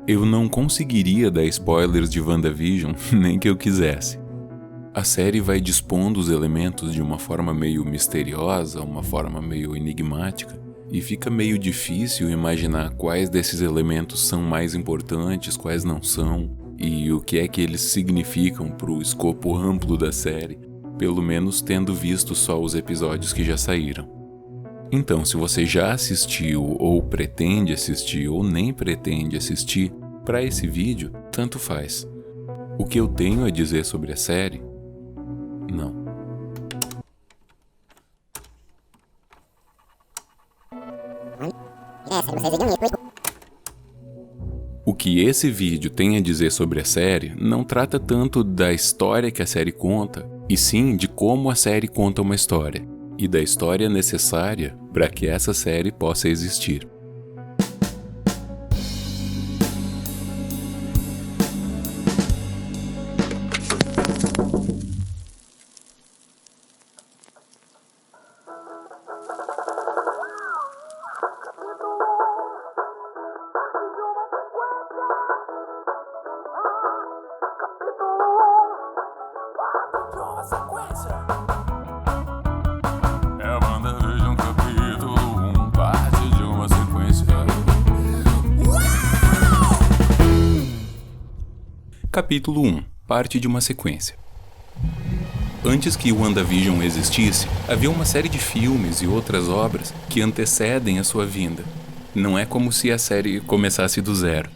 Eu não conseguiria dar spoilers de WandaVision nem que eu quisesse. A série vai dispondo os elementos de uma forma meio misteriosa, uma forma meio enigmática, e fica meio difícil imaginar quais desses elementos são mais importantes, quais não são, e o que é que eles significam para o escopo amplo da série, pelo menos tendo visto só os episódios que já saíram. Então, se você já assistiu, ou pretende assistir, ou nem pretende assistir, para esse vídeo, tanto faz. O que eu tenho a dizer sobre a série? Não. O que esse vídeo tem a dizer sobre a série não trata tanto da história que a série conta, e sim de como a série conta uma história, e da história necessária para que essa série possa existir. WandaVision capítulo 1, parte de uma sequência. Capítulo 1. Parte de uma sequência. Antes que WandaVision existisse, havia uma série de filmes e outras obras que antecedem a sua vinda. Não é como se a série começasse do zero.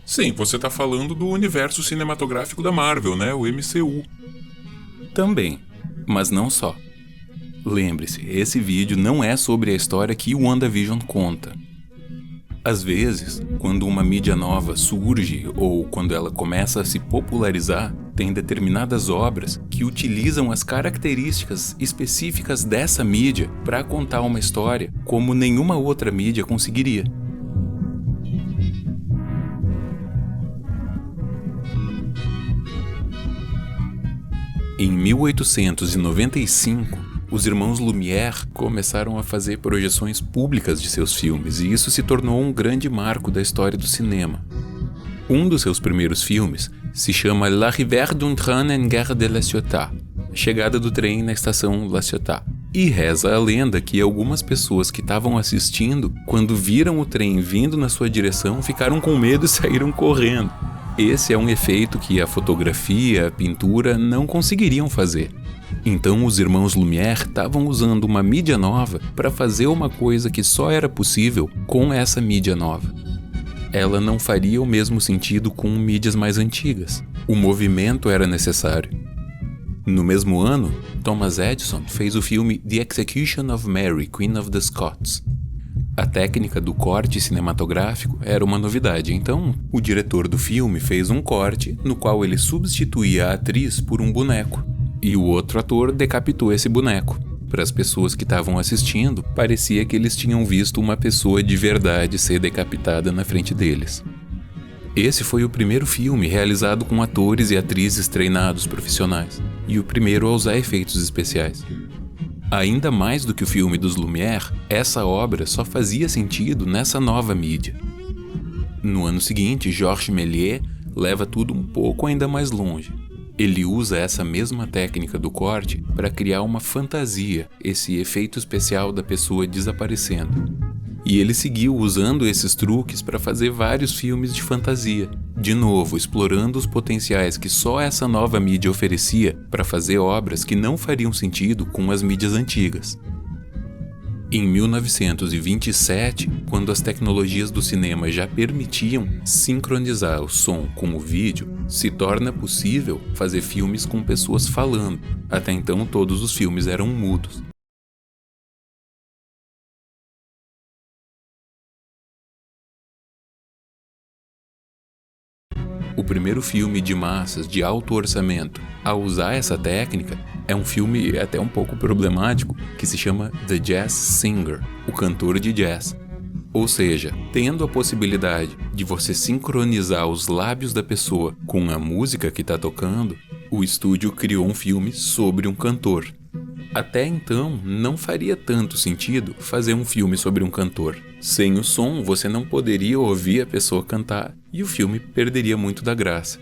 Sim, você tá falando do universo cinematográfico da Marvel, né? O MCU. Também, mas não só. Lembre-se, esse vídeo não é sobre a história que WandaVision conta. Às vezes, quando uma mídia nova surge ou quando ela começa a se popularizar, tem determinadas obras que utilizam as características específicas dessa mídia para contar uma história como nenhuma outra mídia conseguiria. Em 1895, os irmãos Lumière começaram a fazer projeções públicas de seus filmes, e isso se tornou um grande marco da história do cinema. Um dos seus primeiros filmes se chama L'Arrivée d'un train en gare de la Ciotat, a chegada do trem na estação La Ciotat. E reza a lenda que algumas pessoas que estavam assistindo, quando viram o trem vindo na sua direção, ficaram com medo e saíram correndo. Esse é um efeito que a fotografia, a pintura não conseguiriam fazer. Então os irmãos Lumière estavam usando uma mídia nova para fazer uma coisa que só era possível com essa mídia nova. Ela não faria o mesmo sentido com mídias mais antigas. O movimento era necessário. No mesmo ano, Thomas Edison fez o filme The Execution of Mary, Queen of the Scots. A técnica do corte cinematográfico era uma novidade, então o diretor do filme fez um corte no qual ele substituía a atriz por um boneco, e o outro ator decapitou esse boneco. Para as pessoas que estavam assistindo, parecia que eles tinham visto uma pessoa de verdade ser decapitada na frente deles. Esse foi o primeiro filme realizado com atores e atrizes treinados profissionais, e o primeiro a usar efeitos especiais. Ainda mais do que o filme dos Lumière, essa obra só fazia sentido nessa nova mídia. No ano seguinte, Georges Méliès leva tudo um pouco ainda mais longe. Ele usa essa mesma técnica do corte para criar uma fantasia, esse efeito especial da pessoa desaparecendo. E ele seguiu usando esses truques para fazer vários filmes de fantasia, de novo explorando os potenciais que só essa nova mídia oferecia para fazer obras que não fariam sentido com as mídias antigas. Em 1927, quando as tecnologias do cinema já permitiam sincronizar o som com o vídeo, se torna possível fazer filmes com pessoas falando. Até então, todos os filmes eram mudos. O primeiro filme de massas de alto orçamento a usar essa técnica é um filme até um pouco problemático que se chama The Jazz Singer, o cantor de jazz. Ou seja, tendo a possibilidade de você sincronizar os lábios da pessoa com a música que está tocando, o estúdio criou um filme sobre um cantor. Até então, não faria tanto sentido fazer um filme sobre um cantor. Sem o som, você não poderia ouvir a pessoa cantar e o filme perderia muito da graça.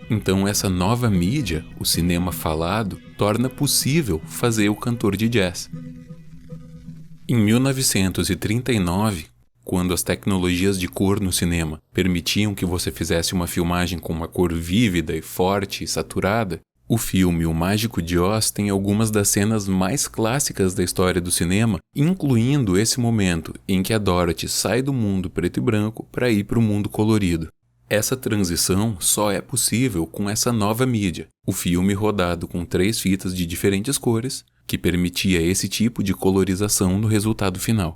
Então, essa nova mídia, o cinema falado, torna possível fazer o cantor de jazz. Em 1939, quando as tecnologias de cor no cinema permitiam que você fizesse uma filmagem com uma cor vívida e forte e saturada, o filme O Mágico de Oz tem algumas das cenas mais clássicas da história do cinema, incluindo esse momento em que a Dorothy sai do mundo preto e branco para ir para o mundo colorido. Essa transição só é possível com essa nova mídia, o filme rodado com 3 fitas de diferentes cores, que permitia esse tipo de colorização no resultado final.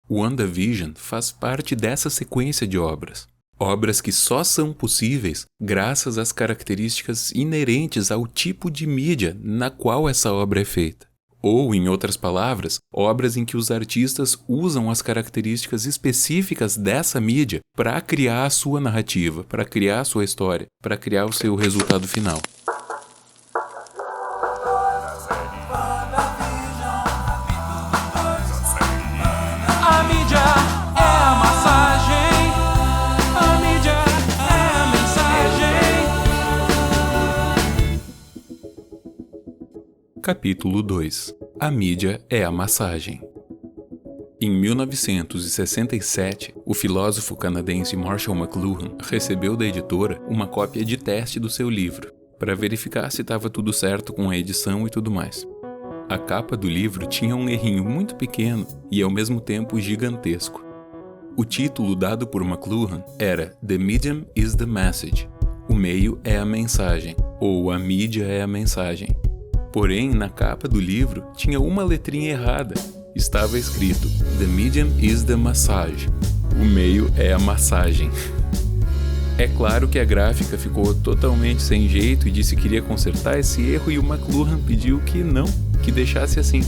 WandaVision faz parte dessa sequência de obras. Obras que só são possíveis graças às características inerentes ao tipo de mídia na qual essa obra é feita. Ou, em outras palavras, obras em que os artistas usam as características específicas dessa mídia para criar a sua narrativa, para criar a sua história, para criar o seu resultado final. A mídia é a massagem, a mídia é a mensagem. Capítulo 2. A mídia é a massagem. Em 1967, o filósofo canadense Marshall McLuhan recebeu da editora uma cópia de teste do seu livro, para verificar se estava tudo certo com a edição e tudo mais. A capa do livro tinha um errinho muito pequeno e ao mesmo tempo gigantesco. O título dado por McLuhan era The Medium is the Message. O meio é a mensagem, ou a mídia é a mensagem. Porém, na capa do livro tinha uma letrinha errada. Estava escrito The Medium is the Massage. O meio é a massagem. É claro que a gráfica ficou totalmente sem jeito e disse que iria consertar esse erro, e o McLuhan pediu que não, que deixasse assim.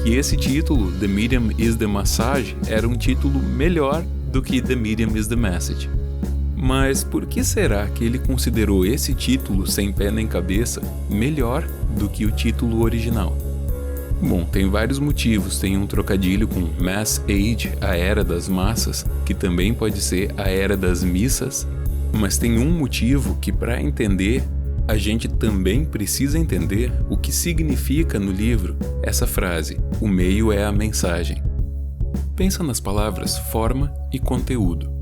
Que esse título, The Medium is the Massage, era um título melhor do que The Medium is the Message. Mas por que será que ele considerou esse título sem pé nem cabeça melhor do que o título original? Bom, tem vários motivos. Tem um trocadilho com Mass Age, a Era das Massas, que também pode ser a Era das Missas, mas tem um motivo que, para entender, a gente também precisa entender o que significa no livro essa frase, o meio é a mensagem. Pensa nas palavras forma e conteúdo.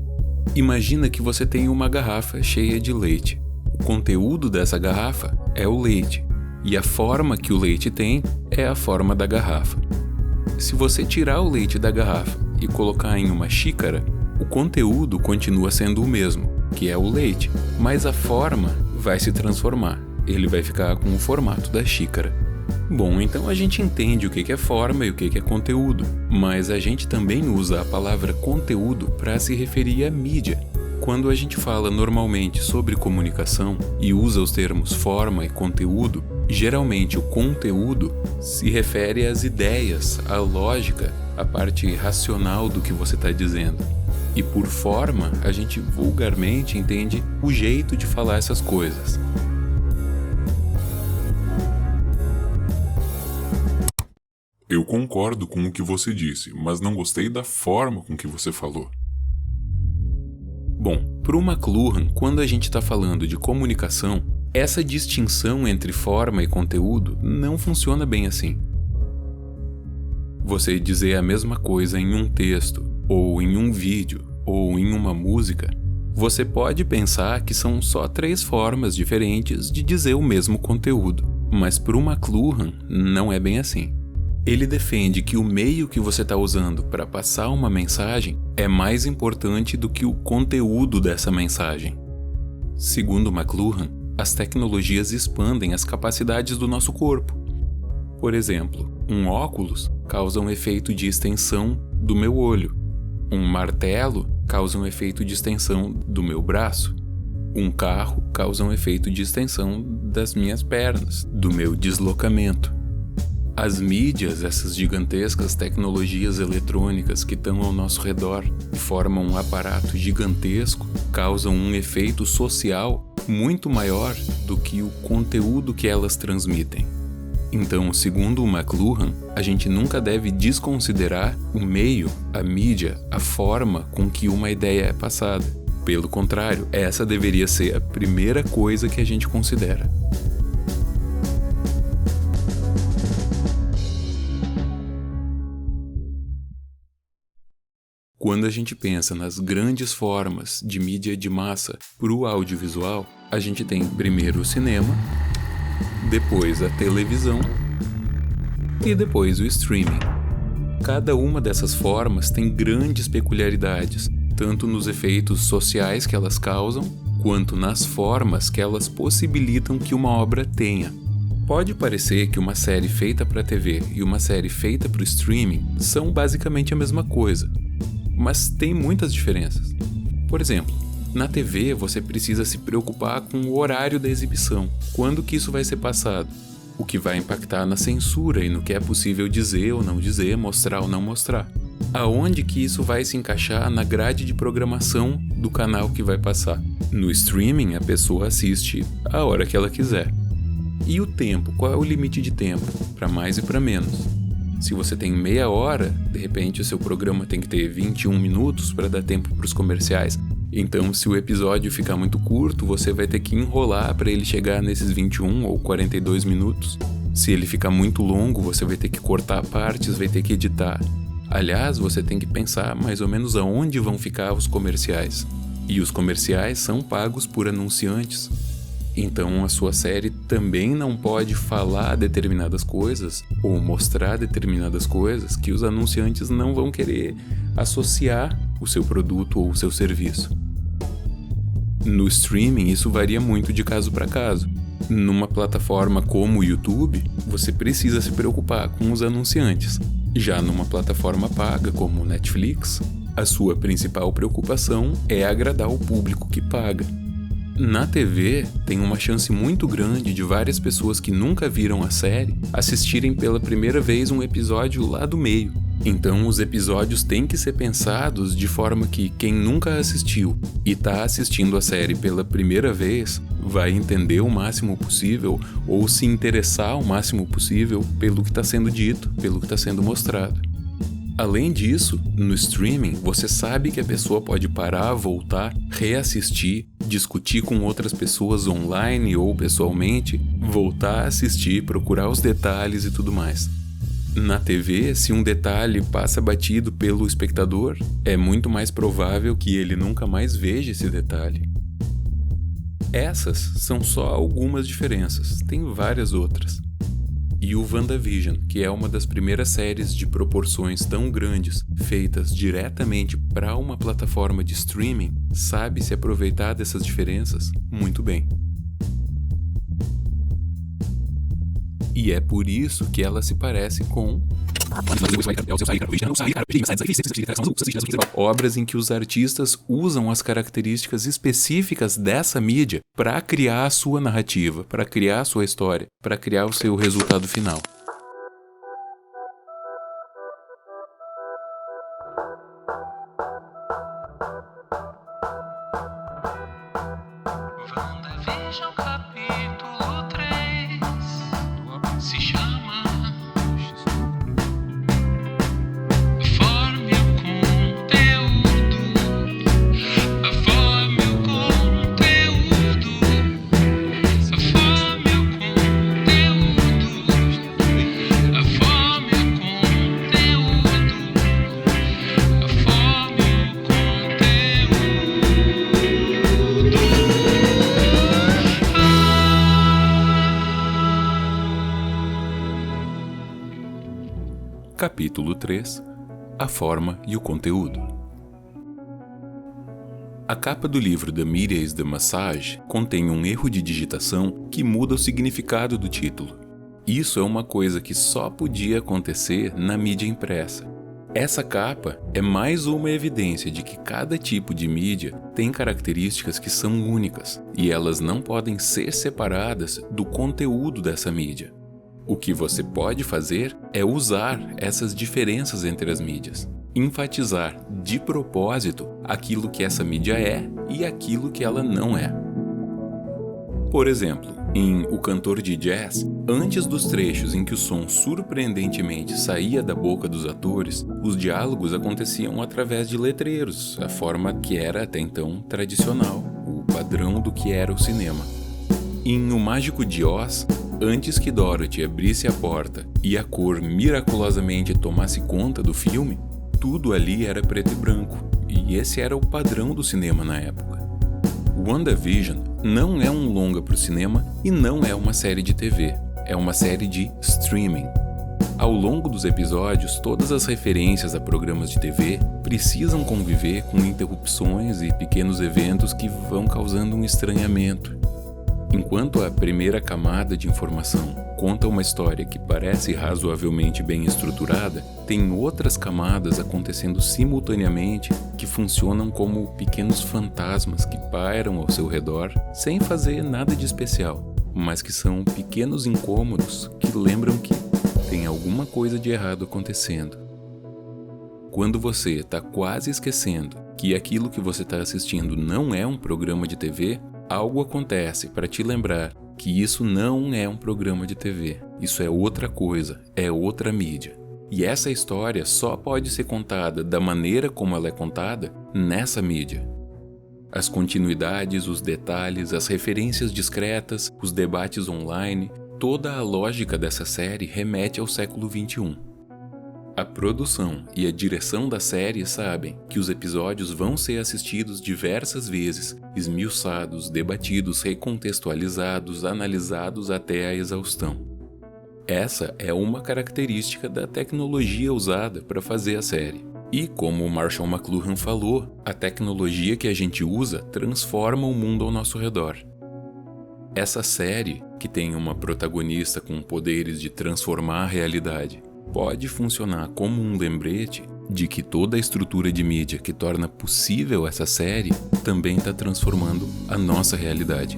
Imagina que você tem uma garrafa cheia de leite. O conteúdo dessa garrafa é o leite, e a forma que o leite tem é a forma da garrafa. Se você tirar o leite da garrafa e colocar em uma xícara, o conteúdo continua sendo o mesmo, que é o leite, mas a forma vai se transformar. Ele vai ficar com o formato da xícara. Bom, então a gente entende o que é forma e o que é conteúdo, mas a gente também usa a palavra conteúdo para se referir à mídia. Quando a gente fala normalmente sobre comunicação e usa os termos forma e conteúdo, geralmente o conteúdo se refere às ideias, à lógica, à parte racional do que você está dizendo. E por forma, a gente vulgarmente entende o jeito de falar essas coisas. Eu concordo com o que você disse, mas não gostei da forma com que você falou. Bom, para o McLuhan, quando a gente está falando de comunicação, essa distinção entre forma e conteúdo não funciona bem assim. Você dizer a mesma coisa em um texto, ou em um vídeo, ou em uma música, você pode pensar que são só 3 formas diferentes de dizer o mesmo conteúdo, mas para o McLuhan não é bem assim. Ele defende que o meio que você está usando para passar uma mensagem é mais importante do que o conteúdo dessa mensagem. Segundo McLuhan, as tecnologias expandem as capacidades do nosso corpo. Por exemplo, um óculos causa um efeito de extensão do meu olho. Um martelo causa um efeito de extensão do meu braço. Um carro causa um efeito de extensão das minhas pernas, do meu deslocamento. As mídias, essas gigantescas tecnologias eletrônicas que estão ao nosso redor e formam um aparato gigantesco, causam um efeito social muito maior do que o conteúdo que elas transmitem. Então, segundo o McLuhan, a gente nunca deve desconsiderar o meio, a mídia, a forma com que uma ideia é passada. Pelo contrário, essa deveria ser a primeira coisa que a gente considera. Quando a gente pensa nas grandes formas de mídia de massa para o audiovisual, a gente tem primeiro o cinema, depois a televisão e depois o streaming. Cada uma dessas formas tem grandes peculiaridades, tanto nos efeitos sociais que elas causam, quanto nas formas que elas possibilitam que uma obra tenha. Pode parecer que uma série feita para a TV e uma série feita para o streaming são basicamente a mesma coisa, mas tem muitas diferenças. Por exemplo, na TV você precisa se preocupar com o horário da exibição, quando que isso vai ser passado, o que vai impactar na censura e no que é possível dizer ou não dizer, mostrar ou não mostrar. Aonde que isso vai se encaixar na grade de programação do canal que vai passar. No streaming, a pessoa assiste a hora que ela quiser. E o tempo? Qual é o limite de tempo? Para mais e para menos. Se você tem meia hora, de repente o seu programa tem que ter 21 minutos para dar tempo para os comerciais. Então, se o episódio ficar muito curto, você vai ter que enrolar para ele chegar nesses 21 ou 42 minutos. Se ele ficar muito longo, você vai ter que cortar partes, vai ter que editar. Aliás, você tem que pensar mais ou menos aonde vão ficar os comerciais. E os comerciais são pagos por anunciantes. Então a sua série também não pode falar determinadas coisas ou mostrar determinadas coisas que os anunciantes não vão querer associar o seu produto ou o seu serviço. No streaming isso varia muito de caso para caso. Numa plataforma como o YouTube, você precisa se preocupar com os anunciantes. Já numa plataforma paga como o Netflix, a sua principal preocupação é agradar o público que paga. Na TV, tem uma chance muito grande de várias pessoas que nunca viram a série assistirem pela primeira vez um episódio lá do meio. Então, os episódios têm que ser pensados de forma que quem nunca assistiu e está assistindo a série pela primeira vez vai entender o máximo possível ou se interessar o máximo possível pelo que está sendo dito, pelo que está sendo mostrado. Além disso, no streaming, você sabe que a pessoa pode parar, voltar, reassistir, discutir com outras pessoas online ou pessoalmente, voltar a assistir, procurar os detalhes e tudo mais. Na TV, se um detalhe passa batido pelo espectador, é muito mais provável que ele nunca mais veja esse detalhe. Essas são só algumas diferenças, tem várias outras. E o WandaVision, que é uma das primeiras séries de proporções tão grandes feitas diretamente para uma plataforma de streaming, sabe se aproveitar dessas diferenças muito bem. E é por isso que ela se parece com obras em que os artistas usam as características específicas dessa mídia para criar a sua narrativa, para criar a sua história, para criar o seu resultado final. WandaVision capítulo 3 se chama Forme o conteúdo, forme o conteúdo, forme o conteúdo, forme o conteúdo, forme o conteúdo. Capítulo 3 – A forma e o conteúdo. A capa do livro The Media is the Massage contém um erro de digitação que muda o significado do título. Isso é uma coisa que só podia acontecer na mídia impressa. Essa capa é mais uma evidência de que cada tipo de mídia tem características que são únicas e elas não podem ser separadas do conteúdo dessa mídia. O que você pode fazer é usar essas diferenças entre as mídias, enfatizar de propósito aquilo que essa mídia é e aquilo que ela não é. Por exemplo, Em O Cantor de Jazz, antes dos trechos em que o som surpreendentemente saía da boca dos atores, os diálogos aconteciam através de letreiros, a forma que era até então tradicional, o padrão do que era o cinema. Em O Mágico de Oz, antes que Dorothy abrisse a porta e a cor miraculosamente tomasse conta do filme, tudo ali era preto e branco, e esse era o padrão do cinema na época. WandaVision não é um longa para o cinema e não é uma série de TV, é uma série de streaming. Ao longo dos episódios, todas as referências a programas de TV precisam conviver com interrupções e pequenos eventos que vão causando um estranhamento. Enquanto a primeira camada de informação conta uma história que parece razoavelmente bem estruturada, tem outras camadas acontecendo simultaneamente que funcionam como pequenos fantasmas que pairam ao seu redor sem fazer nada de especial, mas que são pequenos incômodos que lembram que tem alguma coisa de errado acontecendo. Quando você está quase esquecendo que aquilo que você está assistindo não é um programa de TV, algo acontece para te lembrar que isso não é um programa de TV. Isso é outra coisa, é outra mídia. E essa história só pode ser contada da maneira como ela é contada nessa mídia. As continuidades, os detalhes, as referências discretas, os debates online, toda a lógica dessa série remete ao século XXI. A produção e a direção da série sabem que os episódios vão ser assistidos diversas vezes, esmiuçados, debatidos, recontextualizados, analisados até a exaustão. Essa é uma característica da tecnologia usada para fazer a série. E como o Marshall McLuhan falou, a tecnologia que a gente usa transforma o mundo ao nosso redor. Essa série, que tem uma protagonista com poderes de transformar a realidade, pode funcionar como um lembrete de que toda a estrutura de mídia que torna possível essa série também está transformando a nossa realidade.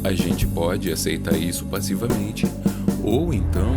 A gente pode aceitar isso passivamente, ou então